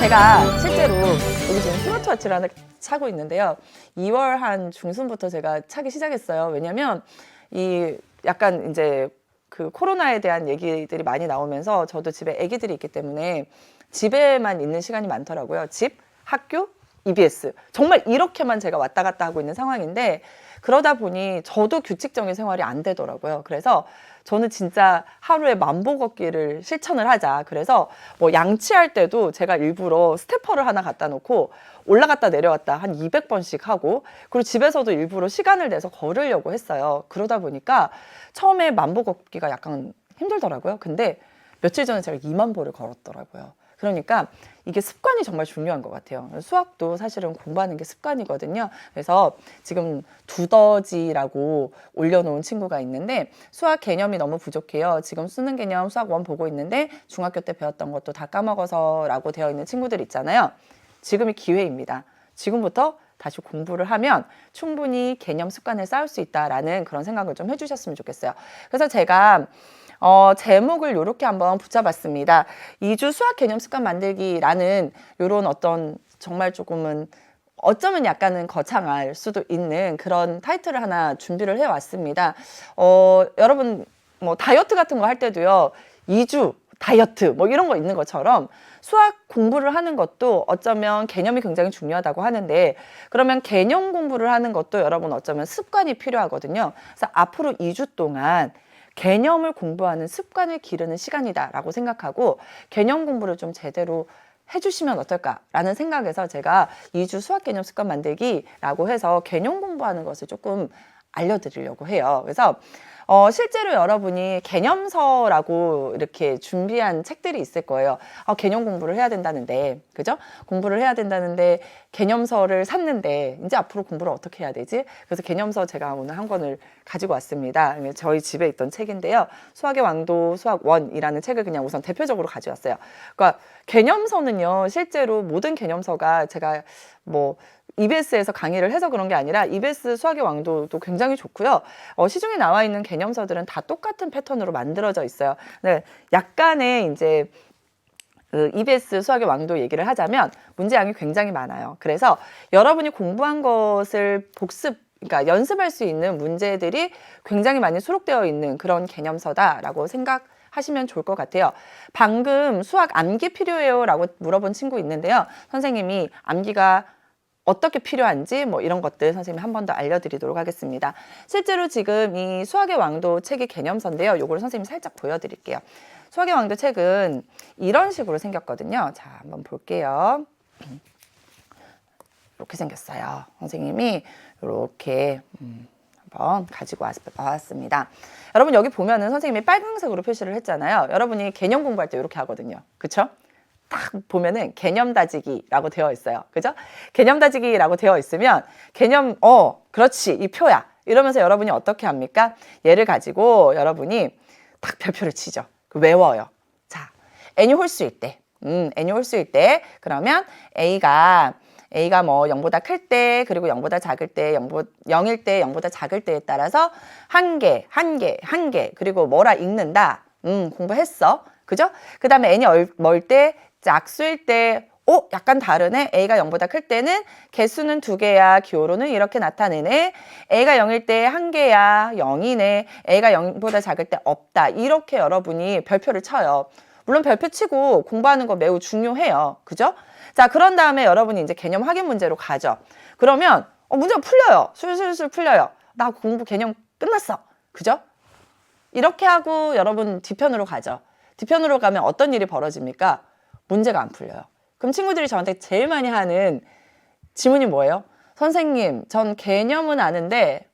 제가 실제로 여기 지금 스마트워치를 하나 차고 있는데요. 2월 한 중순부터 제가 차기 시작했어요. 왜냐면 이 약간 이제 그 코로나에 대한 얘기들이 많이 나오면서 저도 집에 아기들이 있기 때문에 집에만 있는 시간이 많더라고요. 집, 학교, EBS. 정말 이렇게만 제가 왔다 갔다 하고 있는 상황인데 그러다 보니 저도 규칙적인 생활이 안 되더라고요. 그래서 저는 진짜 하루에 만보 걷기를 실천을 하자. 그래서 뭐 양치할 때도 제가 일부러 스테퍼를 하나 갖다 놓고 올라갔다 내려왔다 한 200번씩 하고, 그리고 집에서도 일부러 시간을 내서 걸으려고 했어요. 그러다 보니까 처음에 만보 걷기가 약간 힘들더라고요. 근데 며칠 전에 제가 2만 보를 걸었더라고요. 그러니까 이게 습관이 정말 중요한 것 같아요. 수학도 사실은 공부하는 게 습관이거든요. 그래서 지금 두더지라고 올려놓은 친구가 있는데 수학 개념이 너무 부족해요. 지금 쓰는 개념 수학 1 보고 있는데 중학교 때 배웠던 것도 다 까먹어서 라고 되어 있는 친구들 있잖아요. 지금이 기회입니다. 지금부터 다시 공부를 하면 충분히 개념 습관을 쌓을 수 있다라는 그런 생각을 좀 해주셨으면 좋겠어요. 그래서 제가 제목을 이렇게 한번 붙여봤습니다. 2주 수학 개념 습관 만들기라는 이런 어떤 정말 조금은 어쩌면 약간은 거창할 수도 있는 그런 타이틀을 하나 준비를 해왔습니다. 여러분 뭐 다이어트 같은 거 할 때도요. 2주 다이어트 뭐 이런 거 있는 것처럼 수학 공부를 하는 것도 어쩌면 개념이 굉장히 중요하다고 하는데, 그러면 개념 공부를 하는 것도 여러분 어쩌면 습관이 필요하거든요. 그래서 앞으로 2주 동안 개념을 공부하는 습관을 기르는 시간이다라고 생각하고 개념 공부를 좀 제대로 해주시면 어떨까라는 생각에서 제가 2주 수학 개념 습관 만들기라고 해서 개념 공부하는 것을 조금 알려드리려고 해요. 그래서 실제로 여러분이 개념서라고 이렇게 준비한 책들이 있을 거예요. 개념 공부를 해야 된다는데, 그죠? 공부를 해야 된다는데 개념서를 샀는데 이제 앞으로 공부를 어떻게 해야 되지? 그래서 개념서 제가 오늘 한 권을 가지고 왔습니다. 저희 집에 있던 책인데요. 수학의 왕도 수학 1이라는 책을 그냥 우선 대표적으로 가져왔어요. 그러니까 개념서는요, 실제로 모든 개념서가 제가 뭐 EBS에서 강의를 해서 그런 게 아니라 EBS 수학의 왕도도 굉장히 좋고요. 시중에 나와 있는 개념서들은 다 똑같은 패턴으로 만들어져 있어요. 네, 약간의 이제 그 EBS 수학의 왕도 얘기를 하자면 문제양이 굉장히 많아요. 그래서 여러분이 공부한 것을 그러니까 연습할 수 있는 문제들이 굉장히 많이 수록되어 있는 그런 개념서다라고 하시면 좋을 것 같아요. 방금 수학 암기 필요해요? 라고 물어본 친구 있는데요. 선생님이 암기가 어떻게 필요한지 뭐 이런 것들 선생님이 한 번 더 알려드리도록 하겠습니다. 실제로 지금 이 수학의 왕도 책이 개념서인데요. 요거를 선생님이 살짝 보여드릴게요. 수학의 왕도 책은 이런 식으로 생겼거든요. 자, 한번 볼게요. 이렇게 생겼어요. 선생님이 이렇게 한번 가지고 왔습니다. 여러분 여기 보면은 선생님이 빨간색으로 표시를 했잖아요. 여러분이 개념 공부할 때 이렇게 하거든요. 그쵸? 딱 보면은 개념 다지기라고 되어 있어요. 그죠? 개념 다지기라고 되어 있으면 개념, 그렇지, 이 표야. 이러면서 여러분이 어떻게 합니까? 얘를 가지고 여러분이 딱 별표를 치죠. 외워요. 자, n이 홀수일 때, n이 홀수일 때, 그러면 A가 뭐 0보다 클 때, 그리고 0보다 작을 때, 0일 때, 0보다 작을 때에 따라서 한 개, 그리고 뭐라 읽는다. 공부했어. 그죠? 그 다음에 n이 멀 때, 짝수일 때, 약간 다르네. A가 0보다 클 때는 개수는 2개야. 기호로는 이렇게 나타내네. A가 0일 때 1개야. 0이네. A가 0보다 작을 때 없다. 이렇게 여러분이 별표를 쳐요. 물론 별표 치고 공부하는 거 매우 중요해요. 그죠? 자, 그런 다음에 여러분이 이제 개념 확인 문제로 가죠. 그러면 문제가 풀려요. 술술술 풀려요. 나 공부 개념 끝났어. 그죠? 이렇게 하고 여러분 뒤편으로 가죠. 뒤편으로 가면 어떤 일이 벌어집니까? 문제가 안 풀려요. 그럼 친구들이 저한테 제일 많이 하는 질문이 뭐예요? 선생님, 전 개념은 아는데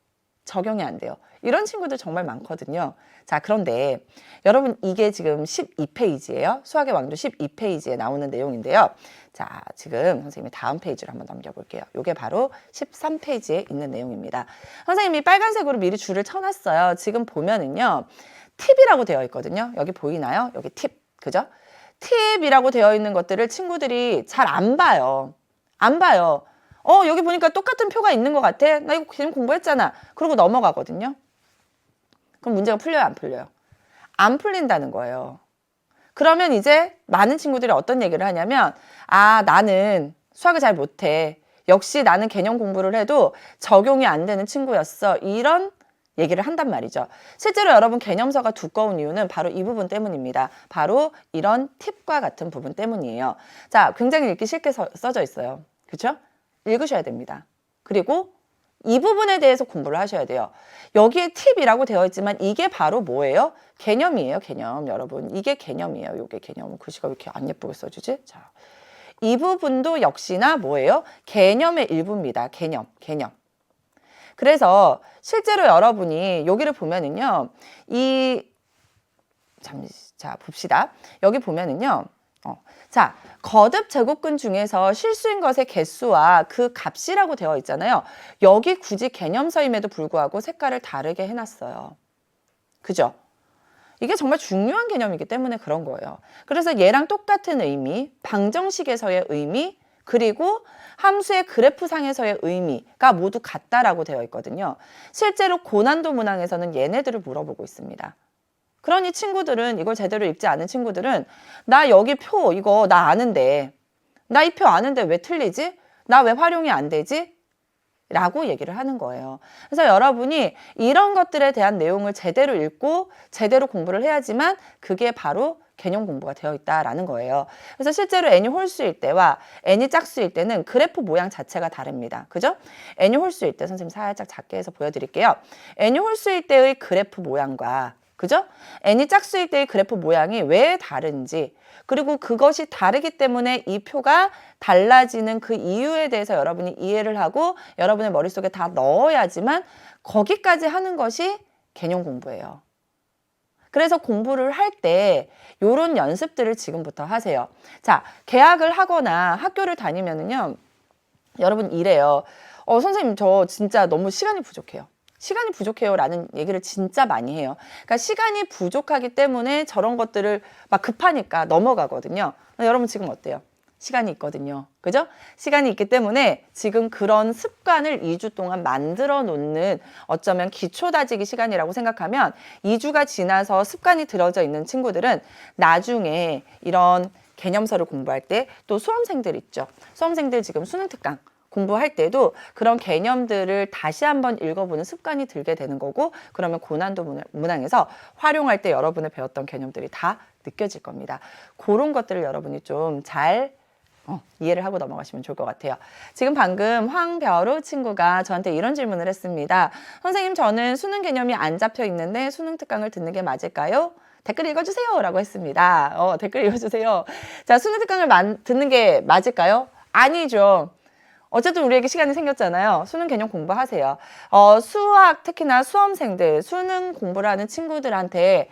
적용이 안 돼요. 이런 친구들 정말 많거든요. 자, 그런데 여러분 이게 지금 12페이지예요. 수학의 왕도 12페이지에 나오는 내용인데요. 자, 지금 선생님이 다음 페이지로 한번 넘겨볼게요. 이게 바로 13페이지에 있는 내용입니다. 선생님이 빨간색으로 미리 줄을 쳐놨어요. 지금 보면은요. 팁이라고 되어 있거든요. 여기 보이나요? 여기 팁. 그죠? 팁이라고 되어 있는 것들을 친구들이 잘 안 봐요. 안 봐요. 여기 보니까 똑같은 표가 있는 것 같아. 나 이거 지금 공부했잖아. 그러고 넘어가거든요. 그럼 문제가 풀려요, 안 풀려요? 안 풀린다는 거예요. 그러면 이제 많은 친구들이 어떤 얘기를 하냐면, 아, 나는 수학을 잘 못해. 역시 나는 개념 공부를 해도 적용이 안 되는 친구였어. 이런 얘기를 한단 말이죠. 실제로 여러분 개념서가 두꺼운 이유는 바로 이 부분 때문입니다. 바로 이런 팁과 같은 부분 때문이에요. 자, 굉장히 읽기 쉽게 써져 있어요. 그렇죠? 읽으셔야 됩니다. 그리고 이 부분에 대해서 공부를 하셔야 돼요. 여기에 팁이라고 되어 있지만 이게 바로 뭐예요? 개념이에요. 개념. 여러분, 이게 개념이에요. 이게 개념. 글씨가 왜 이렇게 안 예쁘게 써주지? 자, 이 부분도 역시나 뭐예요? 개념의 일부입니다. 개념. 그래서 실제로 여러분이 여기를 보면은요, 자, 봅시다. 여기 보면은요, 자, 거듭 제곱근 중에서 실수인 것의 개수와 그 값이라고 되어 있잖아요. 여기 굳이 개념서임에도 불구하고 색깔을 다르게 해놨어요. 그죠? 이게 정말 중요한 개념이기 때문에 그런 거예요. 그래서 얘랑 똑같은 의미, 방정식에서의 의미, 그리고 함수의 그래프상에서의 의미가 모두 같다라고 되어 있거든요. 실제로 고난도 문항에서는 얘네들을 물어보고 있습니다. 그러니 친구들은, 이걸 제대로 읽지 않은 친구들은, 나 여기 표 이거 나 아는데, 나 이 표 아는데 왜 틀리지? 나 왜 활용이 안 되지? 라고 얘기를 하는 거예요. 그래서 여러분이 이런 것들에 대한 내용을 제대로 읽고 제대로 공부를 해야지만 그게 바로 개념 공부가 되어 있다라는 거예요. 그래서 실제로 n이 홀수일 때와 n이 짝수일 때는 그래프 모양 자체가 다릅니다. 그죠? n이 홀수일 때 선생님 살짝 작게 해서 보여드릴게요. n이 홀수일 때의 그래프 모양과 그죠? n이 짝수일 때의 그래프 모양이 왜 다른지, 그리고 그것이 다르기 때문에 이 표가 달라지는 그 이유에 대해서 여러분이 이해를 하고 여러분의 머릿속에 다 넣어야지만 거기까지 하는 것이 개념 공부예요. 그래서 공부를 할 때 이런 연습들을 지금부터 하세요. 자, 개학을 하거나 학교를 다니면은요, 여러분 이래요. 선생님 저 진짜 너무 시간이 부족해요. 시간이 부족해요 라는 얘기를 진짜 많이 해요. 그러니까 시간이 부족하기 때문에 저런 것들을 막 급하니까 넘어가거든요. 여러분 지금 어때요? 시간이 있거든요. 그죠? 시간이 있기 때문에 지금 그런 습관을 2주 동안 만들어 놓는, 어쩌면 기초 다지기 시간이라고 생각하면 2주가 지나서 습관이 들어져 있는 친구들은 나중에 이런 개념서를 공부할 때, 또 수험생들 있죠. 수험생들 지금 수능 특강 공부할 때도 그런 개념들을 다시 한번 읽어보는 습관이 들게 되는 거고, 그러면 고난도 문항에서 활용할 때 여러분의 배웠던 개념들이 다 느껴질 겁니다. 그런 것들을 여러분이 좀 잘 이해를 하고 넘어가시면 좋을 것 같아요. 지금 방금 황별우 친구가 저한테 이런 질문을 했습니다. 선생님, 저는 수능 개념이 안 잡혀 있는데 수능 특강을 듣는 게 맞을까요? 댓글 읽어주세요 라고 했습니다. 댓글 읽어주세요. 자, 수능 특강을 듣는 게 맞을까요? 아니죠. 어쨌든 우리에게 시간이 생겼잖아요. 수능 개념 공부하세요. 수학, 특히나 수험생들, 수능 공부를 하는 친구들한테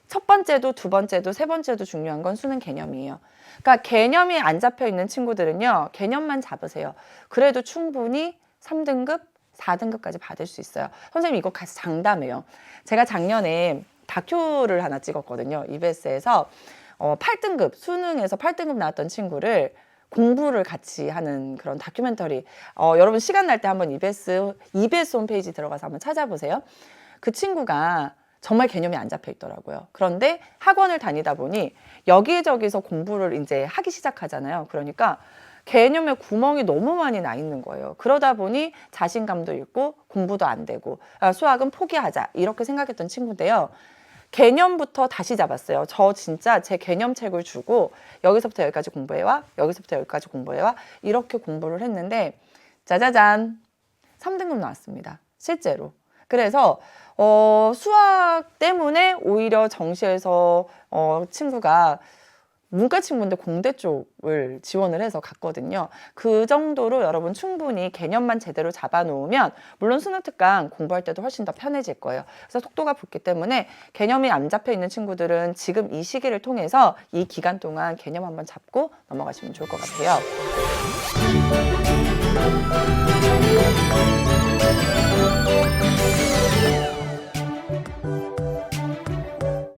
첫 번째도 두 번째도 세 번째도 중요한 건 수능 개념이에요. 그러니까 개념이 안 잡혀 있는 친구들은요, 개념만 잡으세요. 그래도 충분히 3등급, 4등급까지 받을 수 있어요. 선생님 이거 같이 장담해요. 제가 작년에 다큐를 하나 찍었거든요. EBS에서 8등급, 수능에서 8등급 나왔던 친구를 공부를 같이 하는 그런 다큐멘터리, 여러분 시간 날 때 한번 EBS 홈페이지 들어가서 한번 찾아보세요. 그 친구가 정말 개념이 안 잡혀 있더라고요. 그런데 학원을 다니다 보니 여기저기서 공부를 이제 하기 시작하잖아요. 그러니까 개념에 구멍이 너무 많이 나 있는 거예요. 그러다 보니 자신감도 잃고 공부도 안 되고, 수학은 포기하자 이렇게 생각했던 친구인데요. 개념부터 다시 잡았어요. 저 진짜 제 개념책을 주고 여기서부터 여기까지 공부해와, 여기서부터 여기까지 공부해와, 이렇게 공부를 했는데 짜자잔 3등급 나왔습니다. 실제로. 그래서 수학 때문에 오히려 정시에서 친구가 문과 친구인데 공대 쪽을 지원을 해서 갔거든요. 그 정도로 여러분 충분히 개념만 제대로 잡아놓으면 물론 수능 특강 공부할 때도 훨씬 더 편해질 거예요. 그래서 속도가 붙기 때문에 개념이 안 잡혀 있는 친구들은 지금 이 시기를 통해서 이 기간 동안 개념 한번 잡고 넘어가시면 좋을 것 같아요.